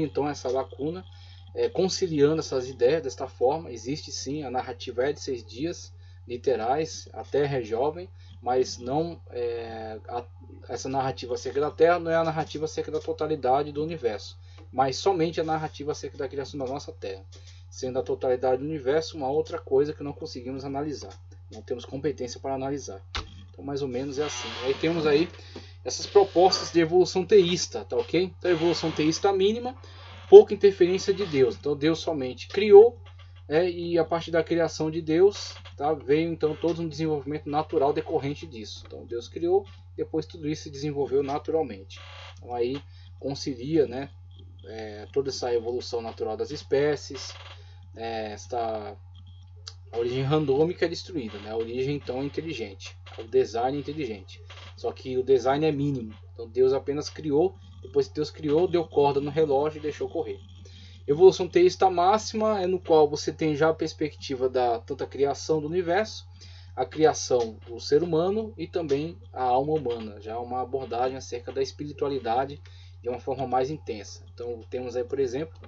então essa lacuna, conciliando essas ideias desta forma. Existe sim, a narrativa é de 6 dias literais, a Terra é jovem, mas não essa narrativa acerca da Terra não é a narrativa acerca da totalidade do universo, mas somente a narrativa acerca da criação da nossa Terra, sendo a totalidade do universo uma outra coisa que não conseguimos analisar, não temos competência para analisar. Então mais ou menos é assim. Aí temos aí essas propostas de evolução teísta, tá ok? Então a evolução teísta mínima, pouca interferência de Deus. Então Deus somente criou, e a partir da criação de Deus, tá, veio então todo um desenvolvimento natural decorrente disso. Então Deus criou, depois tudo isso se desenvolveu naturalmente. Então aí concilia, né, toda essa evolução natural das espécies, a origem randômica é destruída, né? A origem então é inteligente, o design é inteligente. Só que o design é mínimo. Então Deus apenas criou, depois que Deus criou, deu corda no relógio e deixou correr. Evolução teísta máxima é no qual você tem já a perspectiva da tanta criação do universo, a criação do ser humano e também a alma humana, já uma abordagem acerca da espiritualidade de uma forma mais intensa. Então temos aí, por exemplo,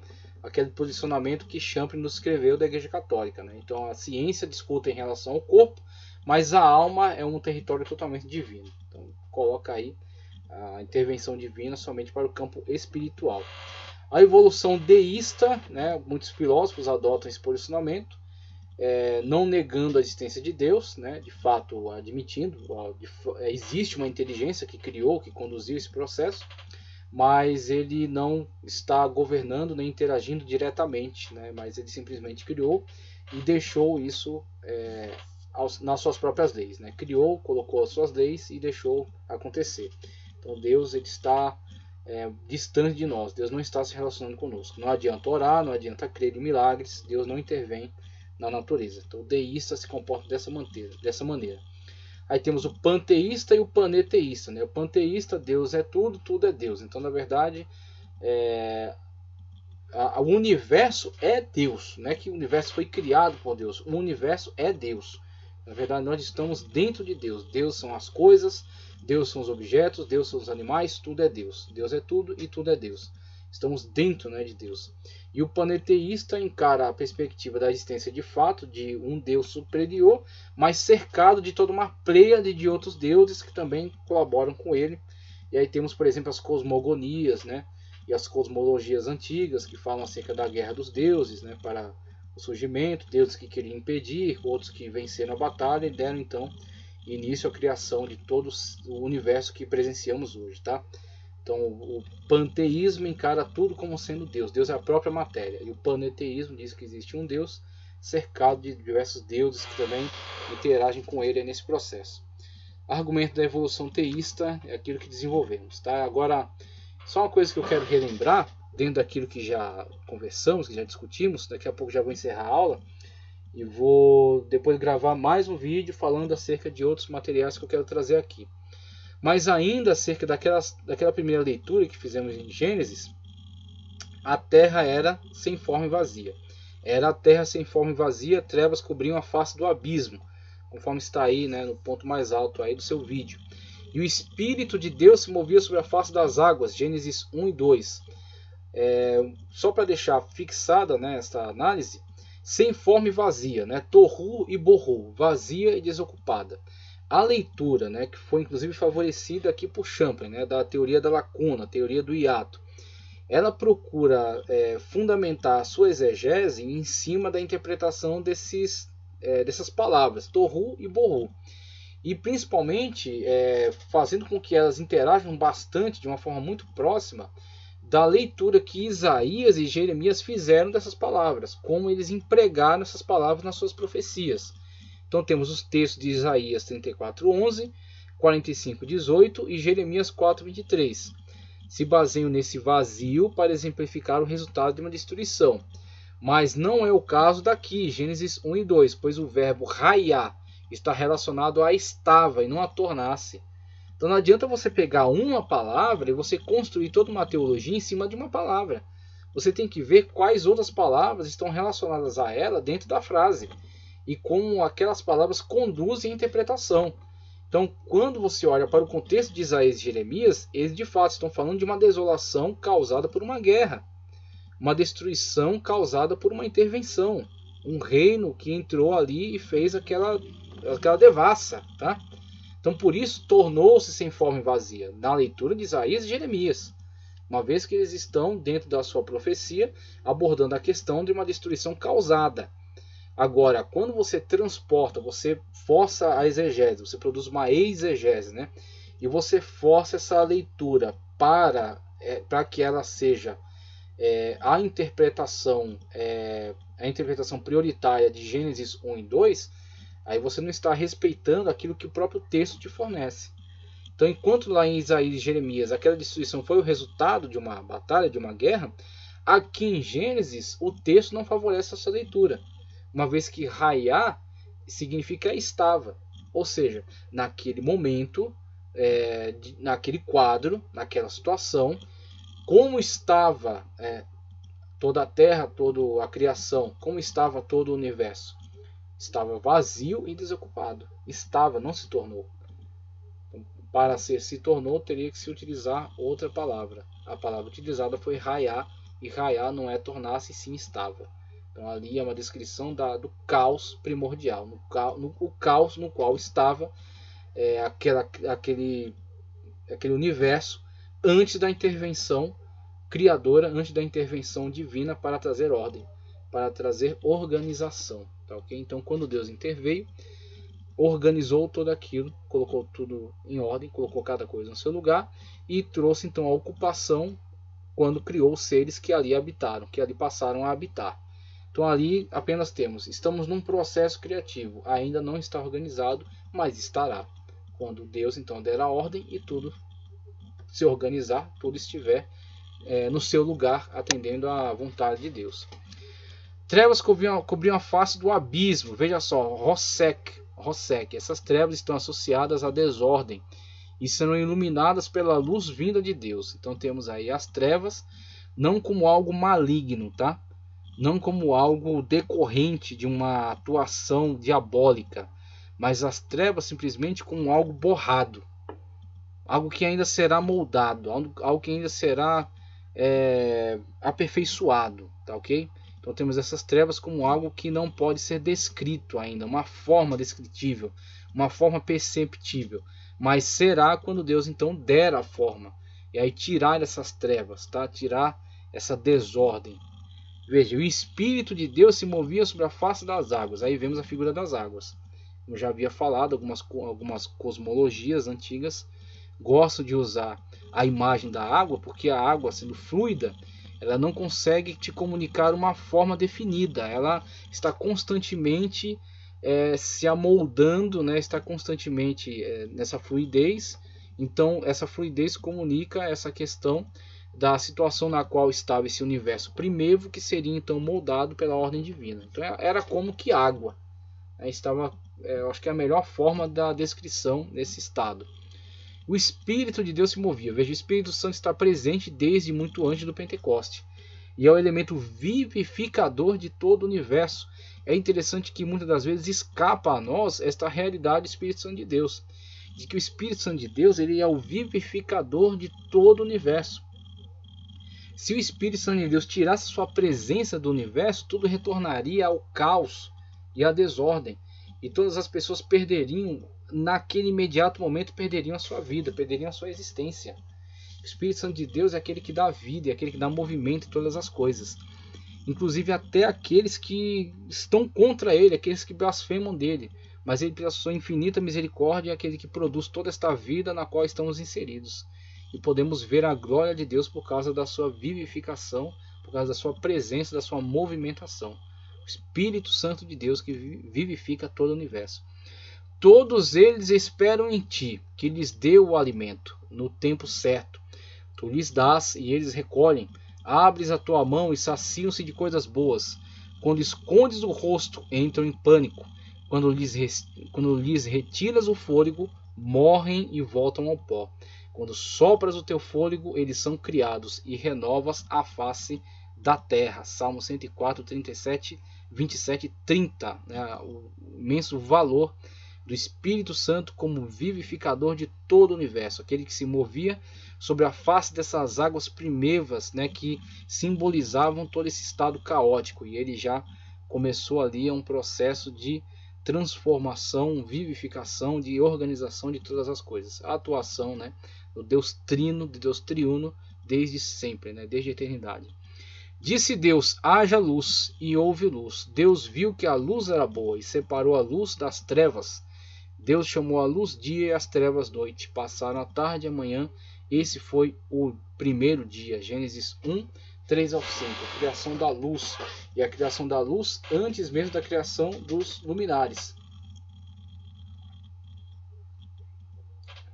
aquele posicionamento que Champlin nos escreveu da Igreja Católica, né? Então a ciência discute em relação ao corpo, mas a alma é um território totalmente divino. Então coloca aí a intervenção divina somente para o campo espiritual. A evolução deísta, né? Muitos filósofos adotam esse posicionamento, não negando a existência de Deus, né? De fato admitindo, existe uma inteligência que criou, que conduziu esse processo, mas ele não está governando nem interagindo diretamente, né? Mas ele simplesmente criou e deixou isso nas suas próprias leis, né? Criou, colocou as suas leis e deixou acontecer. Então Deus ele está distante de nós, Deus não está se relacionando conosco. Não adianta orar, não adianta crer em milagres, Deus não intervém na natureza. Então o deísta se comporta dessa maneira. Aí temos o panteísta e o paneteísta, né? O panteísta, Deus é tudo, tudo é Deus. Então, na verdade, o universo é Deus. Não é que o universo foi criado por Deus. O universo é Deus. Na verdade, nós estamos dentro de Deus. Deus são as coisas, Deus são os objetos, Deus são os animais, tudo é Deus. Deus é tudo e tudo é Deus. Estamos dentro, né, de Deus. E o paneteísta encara a perspectiva da existência de fato de um Deus superior, mas cercado de toda uma pleiade de outros deuses que também colaboram com ele. E aí temos, por exemplo, as cosmogonias, né, e as cosmologias antigas que falam acerca da guerra dos deuses, né, para o surgimento, deuses que queriam impedir, outros que venceram a batalha e deram então início à criação de todo o universo que presenciamos hoje, tá? Então o panteísmo encara tudo como sendo Deus. Deus é a própria matéria. E o paneteísmo diz que existe um Deus cercado de diversos deuses que também interagem com ele nesse processo. O argumento da evolução teísta é aquilo que desenvolvemos. Tá? Agora, só uma coisa que eu quero relembrar, dentro daquilo que já conversamos, que já discutimos, daqui a pouco já vou encerrar a aula, e vou depois gravar mais um vídeo falando acerca de outros materiais que eu quero trazer aqui. Mas ainda acerca daquela primeira leitura que fizemos em Gênesis, a terra era sem forma e vazia. Era a terra sem forma e vazia, trevas cobriam a face do abismo, conforme está aí, né, no ponto mais alto aí do seu vídeo. E o Espírito de Deus se movia sobre a face das águas, Gênesis 1 e 2. Só para deixar fixada, né, esta análise, sem forma e vazia, né, torru e borru, vazia e desocupada. A leitura, né, que foi inclusive favorecida aqui por Champlin, né, da teoria da lacuna, teoria do hiato, ela procura fundamentar a sua exegese em cima da interpretação dessas palavras, torru e borru. E principalmente fazendo com que elas interajam bastante, de uma forma muito próxima, da leitura que Isaías e Jeremias fizeram dessas palavras, como eles empregaram essas palavras nas suas profecias. Então temos os textos de Isaías 34:11, 45:18 e Jeremias 4:23. Se baseiam nesse vazio para exemplificar o resultado de uma destruição. Mas não é o caso daqui, Gênesis 1 e 2, pois o verbo raiar está relacionado a estava e não a tornar-se. Então não adianta você pegar uma palavra e você construir toda uma teologia em cima de uma palavra. Você tem que ver quais outras palavras estão relacionadas a ela dentro da frase e como aquelas palavras conduzem a interpretação. Então, quando você olha para o contexto de Isaías e Jeremias, eles de fato estão falando de uma desolação causada por uma guerra. uma destruição causada por uma intervenção. Um reino que entrou ali e fez aquela devassa, tá? Então por isso tornou-se sem forma e vazia, na leitura de Isaías e Jeremias. Uma vez que eles estão dentro da sua profecia, abordando a questão de uma destruição causada. Agora, quando você transporta, você força a exegese, você produz uma exegese, né? E você força essa leitura para que ela seja a interpretação prioritária de Gênesis 1 e 2, aí você não está respeitando aquilo que o próprio texto te fornece. Então, enquanto lá em Isaías e Jeremias aquela destruição foi o resultado de uma batalha, de uma guerra, aqui em Gênesis o texto não favorece essa leitura, uma vez que raiar significa estava, ou seja, naquele momento, naquele quadro, naquela situação, como estava toda a terra, toda a criação, como estava todo o universo. Estava vazio e desocupado. Estava, não se tornou. Para ser se tornou, teria que se utilizar outra palavra. A palavra utilizada foi raiar, e raiar não é tornar-se, sim estava. Então ali é uma descrição do caos primordial, o caos no qual estava aquele universo antes da intervenção criadora, antes da intervenção divina para trazer ordem, para trazer organização. Tá, okay? Então quando Deus interveio, organizou tudo aquilo, colocou tudo em ordem, colocou cada coisa no seu lugar e trouxe então a ocupação quando criou os seres que ali habitaram, que ali passaram a habitar. Então ali apenas estamos num processo criativo, ainda não está organizado, mas estará. Quando Deus então der a ordem e tudo se organizar, tudo estiver no seu lugar, atendendo à vontade de Deus. Trevas cobriam a face do abismo, veja só, Rosek. Essas trevas estão associadas à desordem e serão iluminadas pela luz vinda de Deus. Então temos aí as trevas, não como algo maligno, tá? Não como algo decorrente de uma atuação diabólica, mas as trevas simplesmente como algo borrado, algo que ainda será moldado, algo que ainda será aperfeiçoado, tá ok? Então temos essas trevas como algo que não pode ser descrito ainda, uma forma descritível, uma forma perceptível, mas será quando Deus então der a forma, e aí tirar essas trevas, tá? Tirar essa desordem. Veja, o Espírito de Deus se movia sobre a face das águas, aí vemos a figura das águas. Como já havia falado, algumas cosmologias antigas gostam de usar a imagem da água, porque a água, sendo fluida, ela não consegue te comunicar uma forma definida. Ela está constantemente se amoldando, né? Está constantemente nessa fluidez. Então, essa fluidez comunica essa questão da situação na qual estava esse universo primevo, que seria então moldado pela ordem divina. Então, era como que água. Eu acho que é a melhor forma da descrição desse estado. O Espírito de Deus se movia. Veja, o Espírito Santo está presente desde muito antes do Pentecoste. E é o elemento vivificador de todo o universo. É interessante que muitas das vezes escapa a nós esta realidade do Espírito Santo de Deus. De que o Espírito Santo de Deus ele é o vivificador de todo o universo. Se o Espírito Santo de Deus tirasse sua presença do universo, tudo retornaria ao caos e à desordem. E todas as pessoas perderiam, naquele imediato momento, perderiam a sua vida, perderiam a sua existência. O Espírito Santo de Deus é aquele que dá vida, é aquele que dá movimento em todas as coisas. Inclusive até aqueles que estão contra ele, aqueles que blasfemam dele. Mas ele, pela sua infinita misericórdia, é aquele que produz toda esta vida na qual estamos inseridos. E podemos ver a glória de Deus por causa da sua vivificação, por causa da sua presença, da sua movimentação. O Espírito Santo de Deus que vivifica todo o universo. Todos eles esperam em ti, que lhes dê o alimento, no tempo certo. Tu lhes dás e eles recolhem. Abres a tua mão e saciam-se de coisas boas. Quando escondes o rosto, entram em pânico. Quando lhes retiras o fôlego, morrem e voltam ao pó. Quando sopras o teu fôlego, eles são criados e renovas a face da terra. Salmo 104, 37, 27 e 30. O imenso valor do Espírito Santo como vivificador de todo o universo, aquele que se movia sobre a face dessas águas primevas, né, que simbolizavam todo esse estado caótico. E ele já começou ali um processo de transformação, vivificação, de organização de todas as coisas. A atuação, né, do Deus trino, de Deus triuno, desde sempre, né, desde a eternidade. Disse Deus, haja luz, e houve luz. Deus viu que a luz era boa, e separou a luz das trevas. Deus chamou a luz dia e as trevas noite. Passaram a tarde e a manhã. Esse foi o primeiro dia. Gênesis 1, 3 ao 5. A criação da luz. E a criação da luz antes mesmo da criação dos luminares.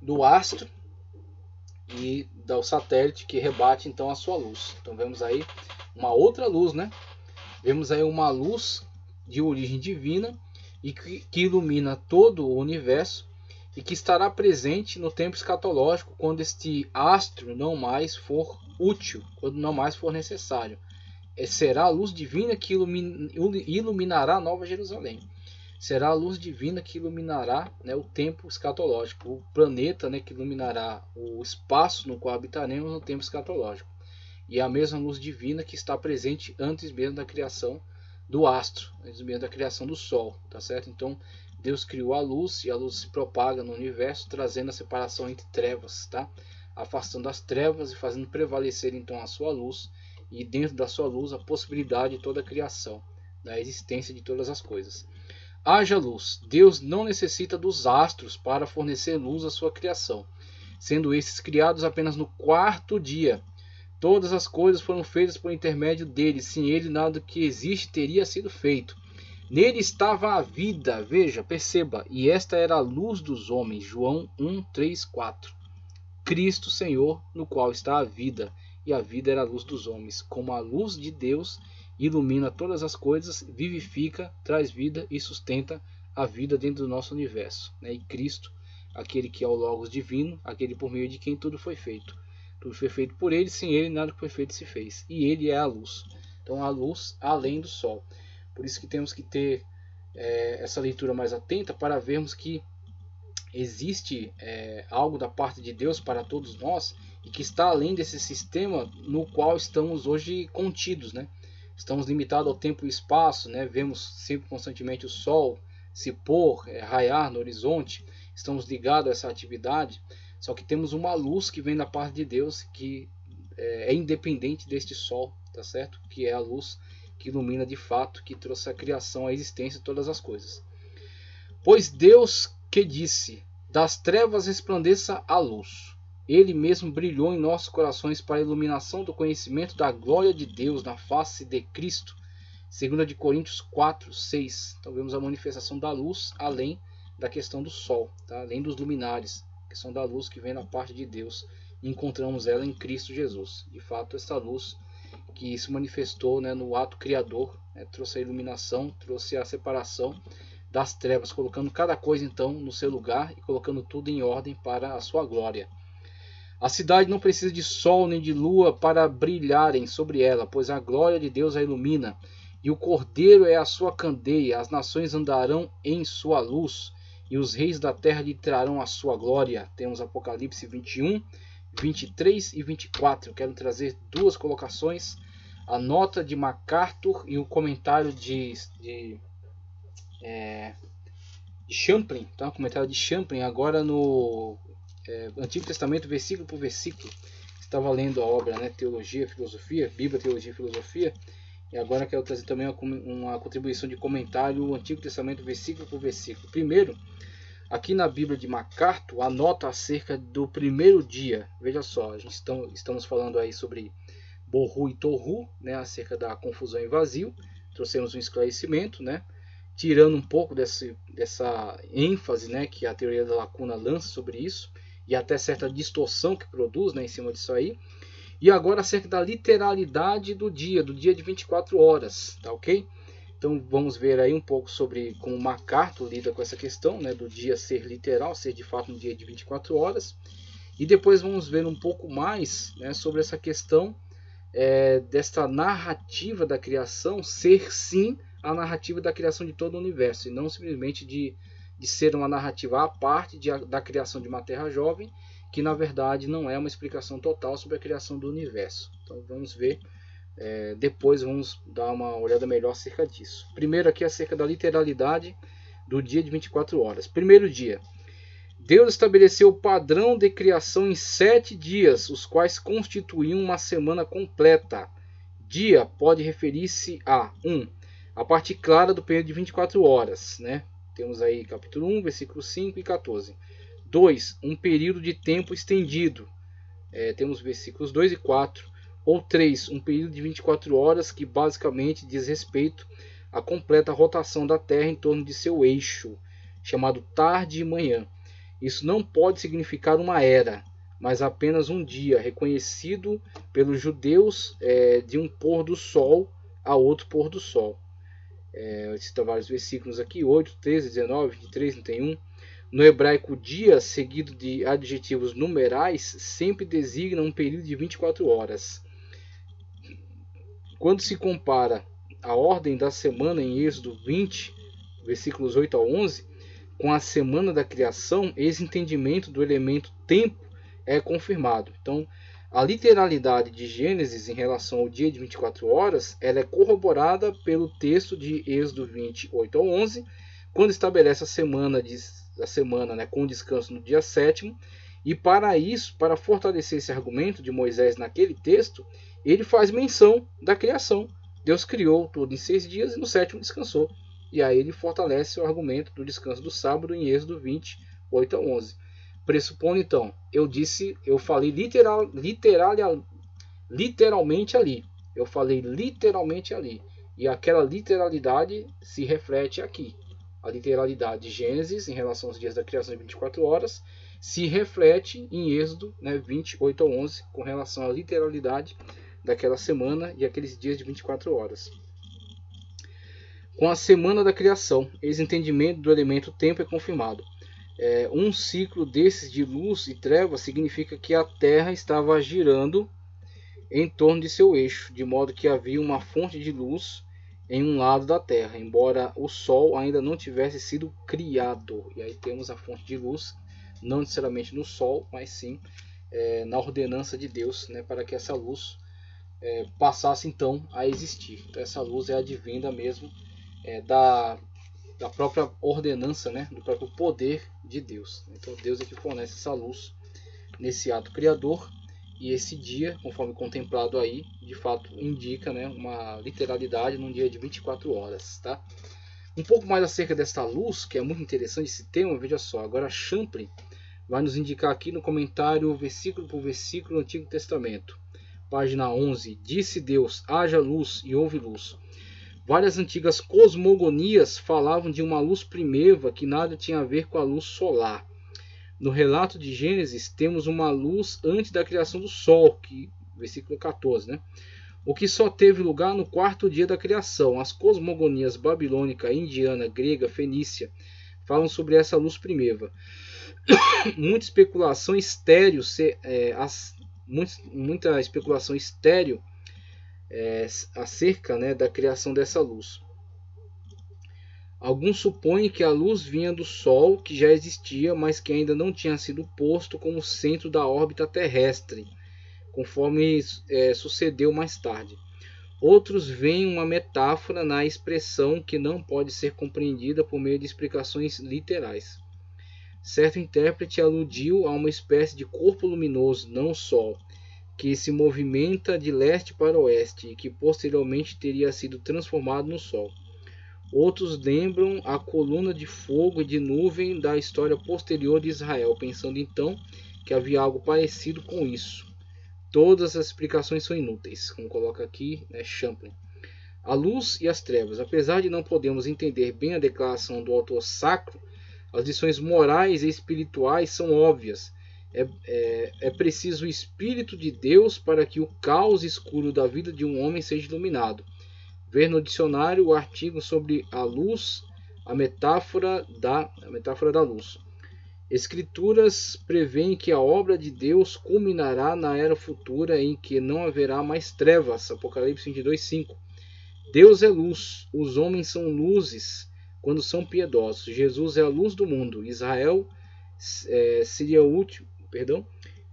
Do astro e do satélite que rebate então a sua luz. Então vemos aí uma outra luz, né? Vemos aí uma luz de origem divina e que ilumina todo o universo e que estará presente no tempo escatológico quando este astro não mais for útil, quando não mais for necessário. Será a luz divina que iluminará a Nova Jerusalém. Será a luz divina que iluminará, né, o tempo escatológico, o planeta, né, que iluminará o espaço no qual habitaremos no tempo escatológico. E a mesma luz divina que está presente antes mesmo da criação do astro, antes mesmo da criação do Sol, tá certo? Então Deus criou a luz e a luz se propaga no universo, trazendo a separação entre trevas, tá? Afastando as trevas e fazendo prevalecer então a sua luz, e dentro da sua luz a possibilidade de toda a criação, da existência de todas as coisas. Haja luz. Deus não necessita dos astros para fornecer luz à sua criação, sendo esses criados apenas no quarto dia. Todas as coisas foram feitas por intermédio dele. Sem ele, nada que existe teria sido feito. Nele estava a vida, veja, perceba, e esta era a luz dos homens. João 1, 3, 4. Cristo Senhor, no qual está a vida, e a vida era a luz dos homens. Como a luz de Deus ilumina todas as coisas, vivifica, traz vida e sustenta a vida dentro do nosso universo. E Cristo, aquele que é o Logos divino, aquele por meio de quem tudo foi feito. Tudo foi feito por ele, sem ele nada que foi feito se fez. E ele é a luz. Então a luz além do sol. Por isso que temos que ter essa leitura mais atenta para vermos que existe algo da parte de Deus para todos nós e que está além desse sistema no qual estamos hoje contidos, né? Estamos limitados ao tempo e espaço, né? Vemos sempre constantemente o sol se pôr, raiar no horizonte. Estamos ligados a essa atividade. Só que temos uma luz que vem da parte de Deus que é independente deste sol, tá certo? Que é a luz que ilumina de fato, que trouxe a criação, a existência de todas as coisas. Pois Deus que disse, das trevas resplandeça a luz. Ele mesmo brilhou em nossos corações para a iluminação do conhecimento da glória de Deus na face de Cristo. 2 Coríntios 4, 6. Então vemos a manifestação da luz além da questão do sol, tá? Além dos luminares. A questão da luz que vem da parte de Deus. E encontramos ela em Cristo Jesus. De fato, essa luz que se manifestou, né, no ato criador, né, trouxe a iluminação, trouxe a separação das trevas, colocando cada coisa então no seu lugar e colocando tudo em ordem para a sua glória. A cidade não precisa de sol nem de lua para brilharem sobre ela, pois a glória de Deus a ilumina, e o Cordeiro é a sua candeia. As nações andarão em sua luz, e os reis da terra lhe trarão a sua glória. Temos Apocalipse 21, 23 e 24. Eu quero trazer duas colocações, a nota de MacArthur e o comentário de Champlin, tá? O comentário de Champlin agora no Antigo Testamento, versículo por versículo. Estava lendo a obra, né, Teologia, Filosofia, Bíblia, Teologia e Filosofia, e agora quero trazer também uma contribuição de comentário, o Antigo Testamento, versículo por versículo. Primeiro, aqui na Bíblia de MacArthur, a nota acerca do primeiro dia. Veja só, estamos falando aí sobre Borru e Torru, né, acerca da confusão e vazio. Trouxemos um esclarecimento, né, tirando um pouco dessa ênfase, né, que a teoria da lacuna lança sobre isso, e até certa distorção que produz, né, em cima disso aí. E agora acerca da literalidade do dia de 24 horas, tá ok? Então vamos ver aí um pouco sobre como MacArthur lida com essa questão, né, do dia ser literal, ser de fato um dia de 24 horas. E depois vamos ver um pouco mais, né, sobre essa questão desta narrativa da criação ser sim a narrativa da criação de todo o universo, e não simplesmente de ser uma narrativa à parte da criação de uma terra jovem que na verdade não é uma explicação total sobre a criação do universo. Então vamos ver, depois vamos dar uma olhada melhor acerca disso. Primeiro aqui acerca da literalidade do dia de 24 horas. Primeiro dia. Deus estabeleceu o padrão de criação em 7 dias, os quais constituíam uma semana completa. Dia pode referir-se a 1. A parte clara do período de 24 horas. Né? Temos aí capítulo 1, versículos 5 e 14. 2. Um período de tempo estendido. Temos versículos 2 e 4. Ou 3. Um período de 24 horas que basicamente diz respeito à completa rotação da Terra em torno de seu eixo, chamado tarde e manhã. Isso não pode significar uma era, mas apenas um dia, reconhecido pelos judeus de um pôr do sol a outro pôr do sol. Eu cito vários versículos aqui, 8, 13, 19, 23, 31. No hebraico, dia seguido de adjetivos numerais sempre designa um período de 24 horas. Quando se compara a ordem da semana em Êxodo 20, versículos 8 a 11, com a semana da criação, esse entendimento do elemento tempo é confirmado. Então, a literalidade de Gênesis em relação ao dia de 24 horas, ela é corroborada pelo texto de Êxodo 20, 8 a 11, quando estabelece a semana, né, com descanso no dia 7º, e para isso, para fortalecer esse argumento de Moisés naquele texto, ele faz menção da criação. Deus criou tudo em 6 dias e no 7º descansou. E aí ele fortalece o argumento do descanso do sábado em Êxodo 20, 8 a 11. Pressupondo então, eu falei literalmente ali. Eu falei literalmente ali. E aquela literalidade se reflete aqui. A literalidade de Gênesis em relação aos dias da criação de 24 horas se reflete em Êxodo 20, 8 a 11 com relação à literalidade daquela semana e aqueles dias de 24 horas. Com a semana da criação, esse entendimento do elemento tempo é confirmado. Um ciclo desses de luz e trevas significa que a Terra estava girando em torno de seu eixo, de modo que havia uma fonte de luz em um lado da Terra, embora o Sol ainda não tivesse sido criado. E aí temos a fonte de luz, não necessariamente no Sol, mas sim na ordenança de Deus, né, para que essa luz passasse então a existir. Então essa luz é advinda mesmo da própria ordenança, né, do próprio poder de Deus. Então Deus é que fornece essa luz nesse ato criador, e esse dia, conforme contemplado aí, de fato indica, né, uma literalidade num dia de 24 horas. Tá? Um pouco mais acerca desta luz, que é muito interessante esse tema, veja só, agora Champlin vai nos indicar aqui no comentário, versículo por versículo, no Antigo Testamento. Página 11, disse Deus, haja luz e houve luz. Várias antigas cosmogonias falavam de uma luz primeva que nada tinha a ver com a luz solar. No relato de Gênesis, temos uma luz antes da criação do Sol, versículo 14, né? O que só teve lugar no 4º dia da criação. As cosmogonias babilônica, indiana, grega, fenícia falam sobre essa luz primeva. Muita especulação estéril acerca, né, da criação dessa luz. Alguns supõem que a luz vinha do Sol, que já existia, mas que ainda não tinha sido posto como centro da órbita terrestre, conforme sucedeu mais tarde. Outros veem uma metáfora na expressão que não pode ser compreendida por meio de explicações literais. Certo intérprete aludiu a uma espécie de corpo luminoso, não Sol, que se movimenta de leste para oeste e que posteriormente teria sido transformado no Sol. Outros lembram a coluna de fogo e de nuvem da história posterior de Israel, pensando então que havia algo parecido com isso. Todas as explicações são inúteis, como coloca aqui, né, Champlin. A luz e as trevas. Apesar de não podermos entender bem a declaração do autor sacro, as lições morais e espirituais são óbvias. É preciso o Espírito de Deus para que o caos escuro da vida de um homem seja iluminado. Ver no dicionário o artigo sobre a luz, a metáfora da luz. Escrituras prevêem que a obra de Deus culminará na era futura em que não haverá mais trevas. Apocalipse 22:5. Deus é luz, os homens são luzes quando são piedosos. Jesus é a luz do mundo. Israel seria o último,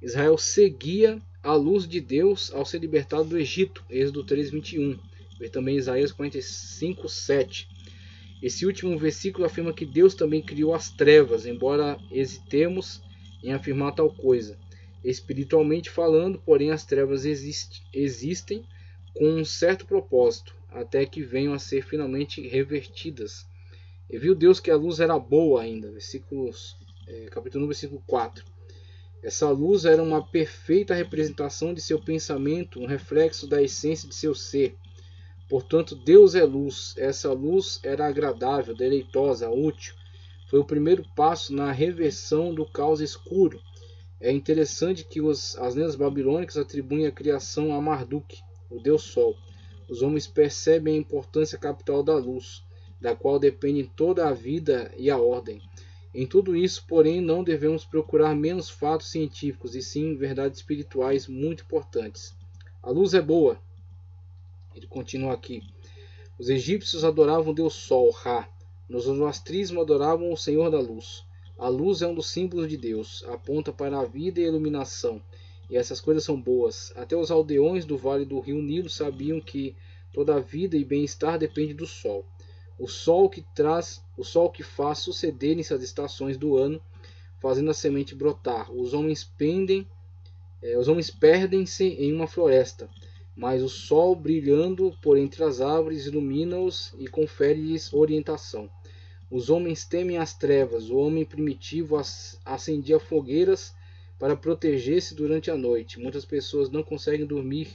Israel seguia a luz de Deus ao ser libertado do Egito, Êxodo 3:21. Vê também Isaías 45:7. Esse último versículo afirma que Deus também criou as trevas, embora hesitemos em afirmar tal coisa. Espiritualmente falando, porém, as trevas existem com um certo propósito, até que venham a ser finalmente revertidas. E viu Deus que a luz era boa ainda, capítulo 1, versículo 4. Essa luz era uma perfeita representação de seu pensamento, um reflexo da essência de seu ser. Portanto, Deus é luz. Essa luz era agradável, deleitosa, útil. Foi o primeiro passo na reversão do caos escuro. É interessante que as lendas babilônicas atribuem a criação a Marduk, o Deus Sol. Os homens percebem a importância capital da luz, da qual depende toda a vida e a ordem. Em tudo isso, porém, não devemos procurar menos fatos científicos, e sim verdades espirituais muito importantes. A luz é boa. Ele continua aqui. Os egípcios adoravam o Deus Sol, Ra. No zoroastrismo adoravam o Senhor da Luz. A luz é um dos símbolos de Deus, aponta para a vida e a iluminação. E essas coisas são boas. Até os aldeões do vale do rio Nilo sabiam que toda a vida e bem-estar depende do sol. O sol que faz sucederem-se as estações do ano, fazendo a semente brotar. Os homens perdem-se em uma floresta, mas o sol, brilhando por entre as árvores, ilumina-os e confere-lhes orientação. Os homens temem as trevas. O homem primitivo acendia fogueiras para proteger-se durante a noite. Muitas pessoas não conseguem dormir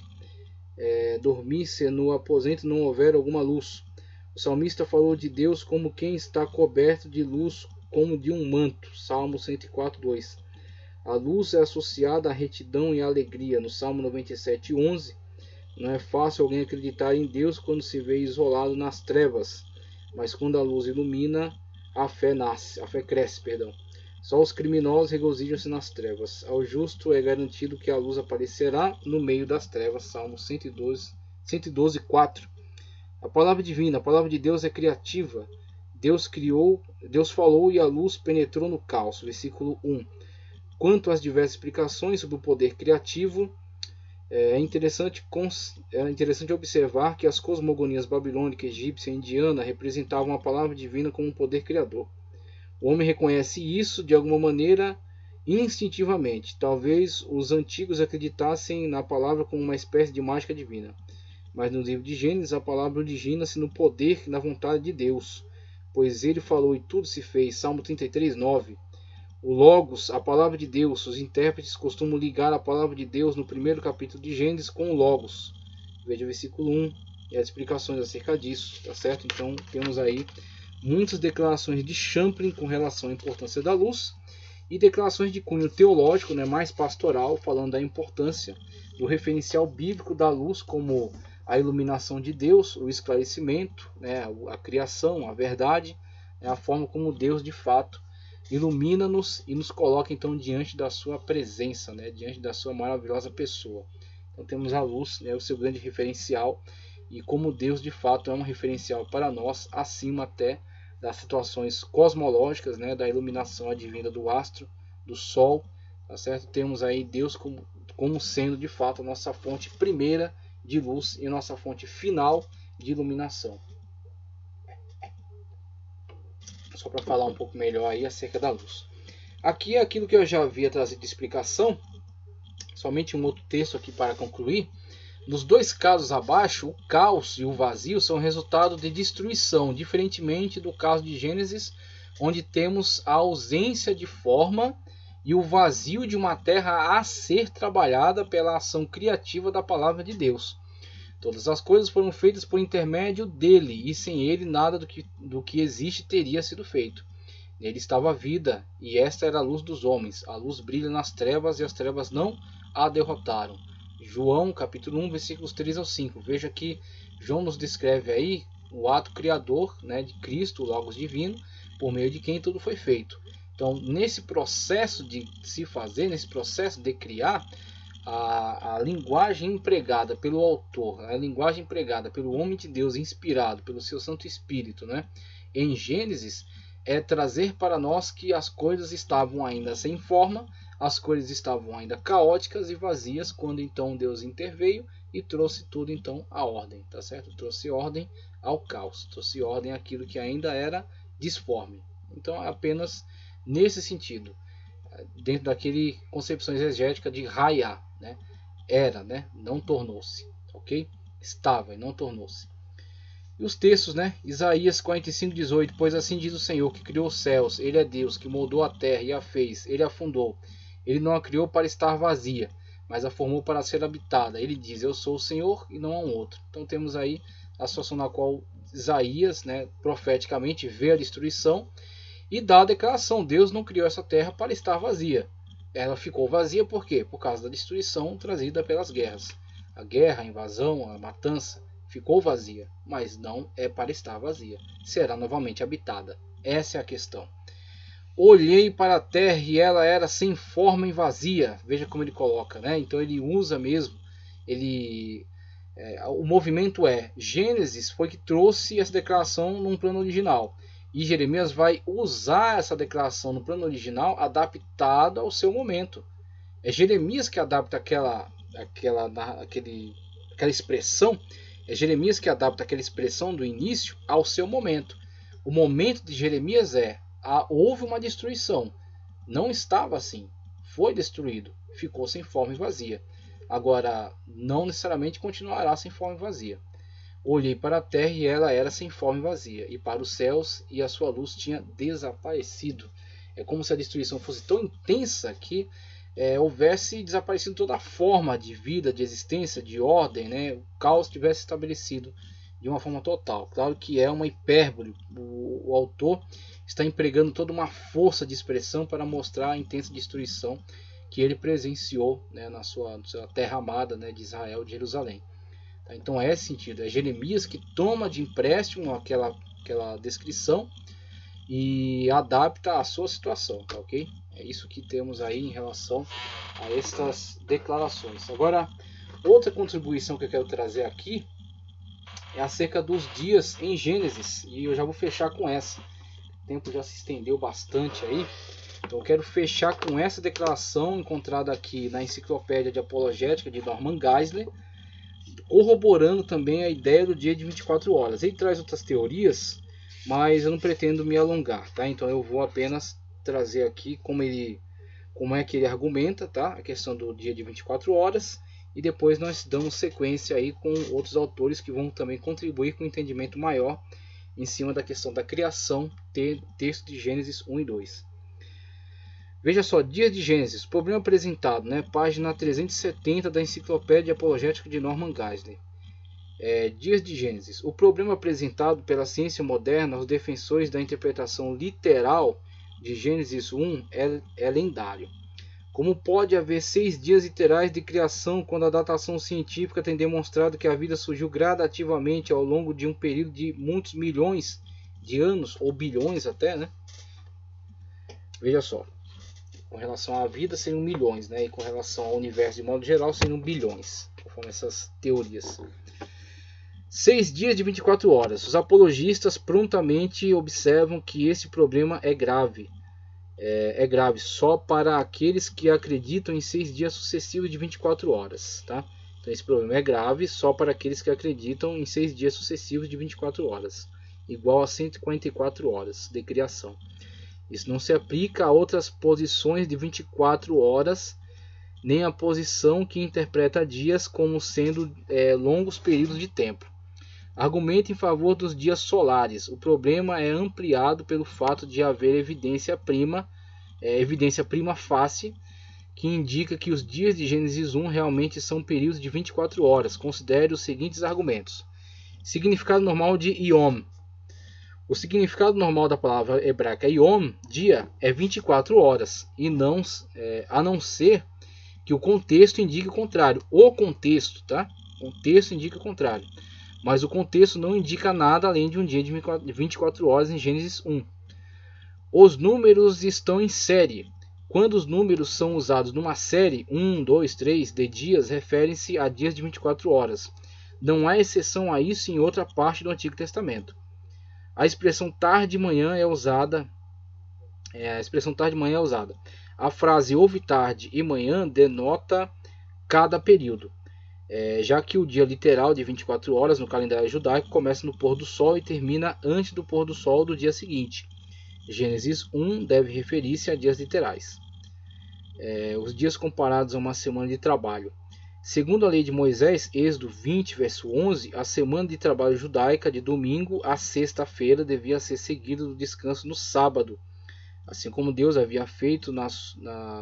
se no aposento não houver alguma luz. O salmista falou de Deus como quem está coberto de luz, como de um manto. Salmo 104:2. A luz é associada à retidão e à alegria. No Salmo 97:11, não é fácil alguém acreditar em Deus quando se vê isolado nas trevas, mas quando a luz ilumina, a fé cresce. Só os criminosos regozijam-se nas trevas. Ao justo é garantido que a luz aparecerá no meio das trevas. Salmo 112:4. A palavra divina, a palavra de Deus é criativa. Deus falou e a luz penetrou no caos. Versículo 1. Quanto às diversas explicações sobre o poder criativo, é interessante observar que as cosmogonias babilônica, egípcia e indiana representavam a palavra divina como um poder criador. O homem reconhece isso de alguma maneira instintivamente. Talvez os antigos acreditassem na palavra como uma espécie de mágica divina. Mas no livro de Gênesis, a palavra origina-se no poder e na vontade de Deus, pois ele falou e tudo se fez. Salmo 33:9. O Logos, a palavra de Deus. Os intérpretes costumam ligar a palavra de Deus no primeiro capítulo de Gênesis com o Logos. Veja o versículo 1 e as explicações acerca disso, tá certo? Então temos aí muitas declarações de Champlin com relação à importância da luz e declarações de cunho teológico, mais pastoral, falando da importância do referencial bíblico da luz como a iluminação de Deus, o esclarecimento, a criação, a verdade, a forma como Deus de fato ilumina-nos e nos coloca então diante da sua presença, diante da sua maravilhosa pessoa. Então temos a luz, o seu grande referencial, e como Deus de fato é um referencial para nós, acima até das situações cosmológicas, da iluminação advinda do astro, do sol, tá certo? Temos aí Deus como sendo de fato a nossa fonte primeira de luz e nossa fonte final de iluminação. Só para falar um pouco melhor aí acerca da luz. Aqui é aquilo que eu já havia trazido de explicação, somente um outro texto aqui para concluir. Nos dois casos abaixo, o caos e o vazio são resultado de destruição, diferentemente do caso de Gênesis, onde temos a ausência de forma e o vazio de uma terra a ser trabalhada pela ação criativa da palavra de Deus. Todas as coisas foram feitas por intermédio dele, e sem ele nada do que existe teria sido feito. Nele estava a vida, e esta era a luz dos homens. A luz brilha nas trevas, e as trevas não a derrotaram. João capítulo 1, versículos 3 ao 5. Veja que João nos descreve aí o ato criador, de Cristo, o Logos divino, por meio de quem tudo foi feito. Então, nesse processo de se fazer, nesse processo de criar, a linguagem empregada pelo autor, a linguagem empregada pelo homem de Deus, inspirado pelo seu Santo Espírito, em Gênesis, é trazer para nós que as coisas estavam ainda sem forma, as coisas estavam ainda caóticas e vazias quando então Deus interveio e trouxe tudo então à ordem, tá certo? Trouxe ordem ao caos, trouxe ordem àquilo que ainda era disforme. Então, apenas nesse sentido, dentro daquele concepção exegética de Raya, né? Era, né? Não tornou-se, ok? Estava e não tornou-se. E os textos, né? Isaías 45:18, pois assim diz o Senhor que criou os céus, Ele é Deus, que moldou a terra e a fez, Ele a fundou. Ele não a criou para estar vazia, mas a formou para ser habitada. Ele diz, eu sou o Senhor e não há um outro. Então temos aí a situação na qual Isaías, né, profeticamente vê a destruição e dá a declaração, Deus não criou essa terra para estar vazia. Ela ficou vazia por quê? Por causa da destruição trazida pelas guerras. A guerra, a invasão, a matança ficou vazia, mas não é para estar vazia. Será novamente habitada. Essa é a questão. Olhei para a terra e ela era sem forma e vazia. Veja como ele coloca, né? Então ele usa mesmo. O movimento Gênesis foi que trouxe essa declaração num plano original. E Jeremias vai usar essa declaração no plano original adaptada ao seu momento. É Jeremias que adapta aquela expressão. É Jeremias que adapta aquela expressão do início ao seu momento. O momento de Jeremias houve uma destruição. Não estava assim. Foi destruído. Ficou sem forma e vazia. Agora, não necessariamente continuará sem forma e vazia. Olhei para a terra e ela era sem forma e vazia. E para os céus e a sua luz tinha desaparecido. É como se a destruição fosse tão intensa que houvesse desaparecido toda a forma de vida, de existência, de ordem, né? O caos tivesse estabelecido de uma forma total. Claro que é uma hipérbole. O autor está empregando toda uma força de expressão para mostrar a intensa destruição que ele presenciou, né, na sua terra amada, né, de Israel, de Jerusalém. Tá? Então é esse sentido. É Jeremias que toma de empréstimo aquela descrição e adapta à sua situação, tá, ok? É isso que temos aí em relação a estas declarações. Agora, outra contribuição que eu quero trazer aqui é acerca dos dias em Gênesis, e eu já vou fechar com essa. O tempo já se estendeu bastante aí, então eu quero fechar com essa declaração encontrada aqui na Enciclopédia de Apologética de Norman Geisler, corroborando também a ideia do dia de 24 horas. Ele traz outras teorias, mas eu não pretendo me alongar, tá? Então eu vou apenas trazer aqui como é que ele argumenta, tá? A questão do dia de 24 horas, e depois nós damos sequência aí com outros autores que vão também contribuir com um entendimento maior em cima da questão da criação, texto de Gênesis 1 e 2. Veja só, dias de Gênesis, problema apresentado, né? Página 370 da Enciclopédia Apologética de Norman Geisler. Dias de Gênesis. O problema apresentado pela ciência moderna aos defensores da interpretação literal de Gênesis 1 é lendário. Como pode haver 6 dias literais de criação quando a datação científica tem demonstrado que a vida surgiu gradativamente ao longo de um período de muitos milhões de anos, ou bilhões até, né? Veja só, com relação à vida seriam milhões, né? E com relação ao universo de modo geral seriam bilhões, conforme essas teorias. 6 dias de 24 horas. Os apologistas prontamente observam que esse problema é grave. É grave só para aqueles que acreditam em 6 dias sucessivos de 24 horas. Tá? Então esse problema é grave só para aqueles que acreditam em 6 dias sucessivos de 24 horas. Igual a 144 horas de criação. Isso não se aplica a outras posições de 24 horas, nem a posição que interpreta dias como sendo longos períodos de tempo. Argumenta em favor dos dias solares. O problema é ampliado pelo fato de haver evidência prima facie, que indica que os dias de Gênesis 1 realmente são períodos de 24 horas. Considere os seguintes argumentos. Significado normal de Yom. O significado normal da palavra hebraica Yom, dia, é 24 horas, e a não ser que o contexto indique o contrário. O contexto, tá? O contexto indica o contrário. Mas o contexto não indica nada além de um dia de 24 horas em Gênesis 1. Os números estão em série. Quando os números são usados numa série, 1, 2, 3, de dias, referem-se a dias de 24 horas. Não há exceção a isso em outra parte do Antigo Testamento. A expressão tarde e manhã é usada. A frase houve tarde e manhã denota cada período, já que o dia literal de 24 horas no calendário judaico começa no pôr do sol e termina antes do pôr do sol do dia seguinte. Gênesis 1 deve referir-se a dias literais. Os dias comparados a uma semana de trabalho. Segundo a lei de Moisés, Êxodo 20, verso 11, a semana de trabalho judaica de domingo a sexta-feira devia ser seguida do descanso no sábado, assim como Deus havia feito na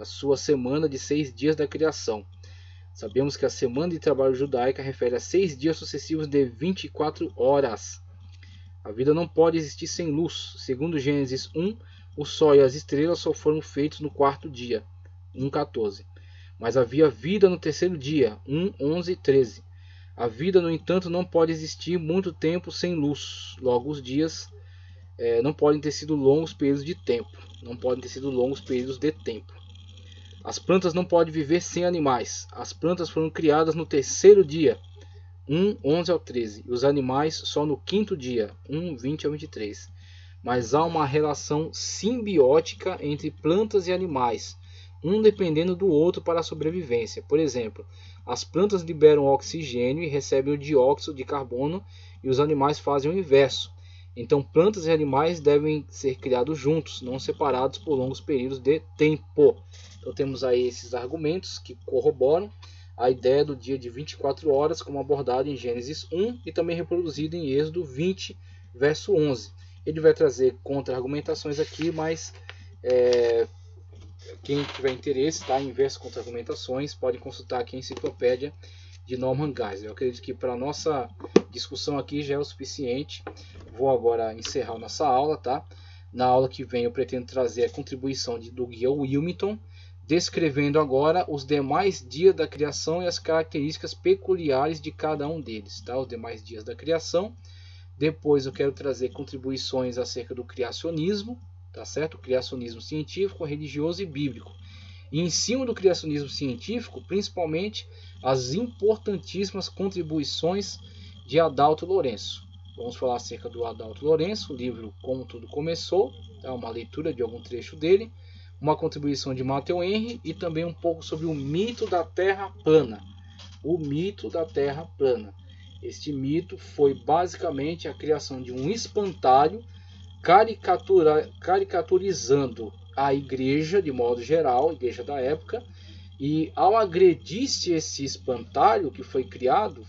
sua semana de 6 dias da criação. Sabemos que a semana de trabalho judaica refere a 6 dias sucessivos de 24 horas. A vida não pode existir sem luz. Segundo Gênesis 1, o sol e as estrelas só foram feitos no quarto dia, 1:14. Mas havia vida no terceiro dia, 1:11-13. A vida, no entanto, não pode existir muito tempo sem luz. Logo, os dias não podem ter sido longos períodos de tempo. As plantas não podem viver sem animais. As plantas foram criadas no terceiro dia, 1:11-13. E os animais só no quinto dia, 1:20-23. Mas há uma relação simbiótica entre plantas e animais, um dependendo do outro para a sobrevivência. Por exemplo, as plantas liberam oxigênio e recebem o dióxido de carbono, e os animais fazem o inverso. Então, plantas e animais devem ser criados juntos, não separados por longos períodos de tempo. Então, temos aí esses argumentos que corroboram a ideia do dia de 24 horas, como abordado em Gênesis 1 e também reproduzido em Êxodo 20, verso 11. Ele vai trazer contra-argumentações aqui, mas quem tiver interesse em ver contra-argumentações pode consultar aqui a enciclopédia de Norman Geisler. Eu acredito que para a nossa discussão aqui já é o suficiente. Vou agora encerrar a nossa aula, tá? Na aula que vem eu pretendo trazer a contribuição do guia Wilmington, descrevendo agora os demais dias da criação e as características peculiares de cada um deles, tá? Os demais dias da criação. Depois eu quero trazer contribuições acerca do criacionismo, tá certo? O criacionismo científico, religioso e bíblico. E em cima do criacionismo científico, principalmente as importantíssimas contribuições de Adalto Lourenço. Vamos falar acerca do Adalto Lourenço, o livro Como Tudo Começou, tá? Uma leitura de algum trecho dele, uma contribuição de Matthew Henry e também um pouco sobre o mito da Terra plana. O mito da Terra plana. Este mito foi basicamente a criação de um espantalho caricaturizando a igreja de modo geral, a igreja da época, e ao agredir-se esse espantalho que foi criada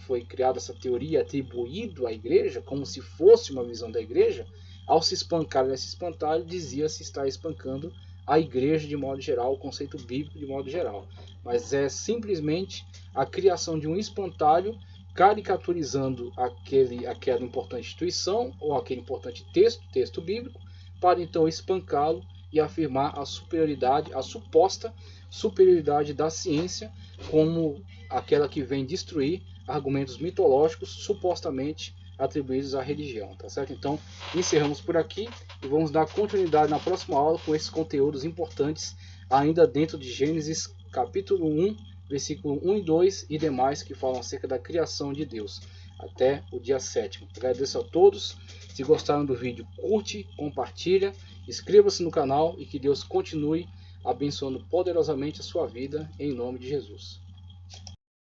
essa teoria atribuída à igreja, como se fosse uma visão da igreja, ao se espancar nesse espantalho, dizia-se estar espancando a igreja de modo geral, o conceito bíblico de modo geral. Mas é simplesmente a criação de um espantalho caricaturizando aquela importante instituição ou aquele importante texto bíblico, para então espancá-lo e afirmar a superioridade, a suposta superioridade da ciência como aquela que vem destruir argumentos mitológicos supostamente atribuídos à religião, tá certo? Então, encerramos por aqui e vamos dar continuidade na próxima aula com esses conteúdos importantes ainda dentro de Gênesis capítulo 1, versículo 1 e 2 e demais que falam acerca da criação de Deus. Até o dia 7º. Agradeço a todos. Se gostaram do vídeo, curte, compartilha, inscreva-se no canal e que Deus continue abençoando poderosamente a sua vida em nome de Jesus.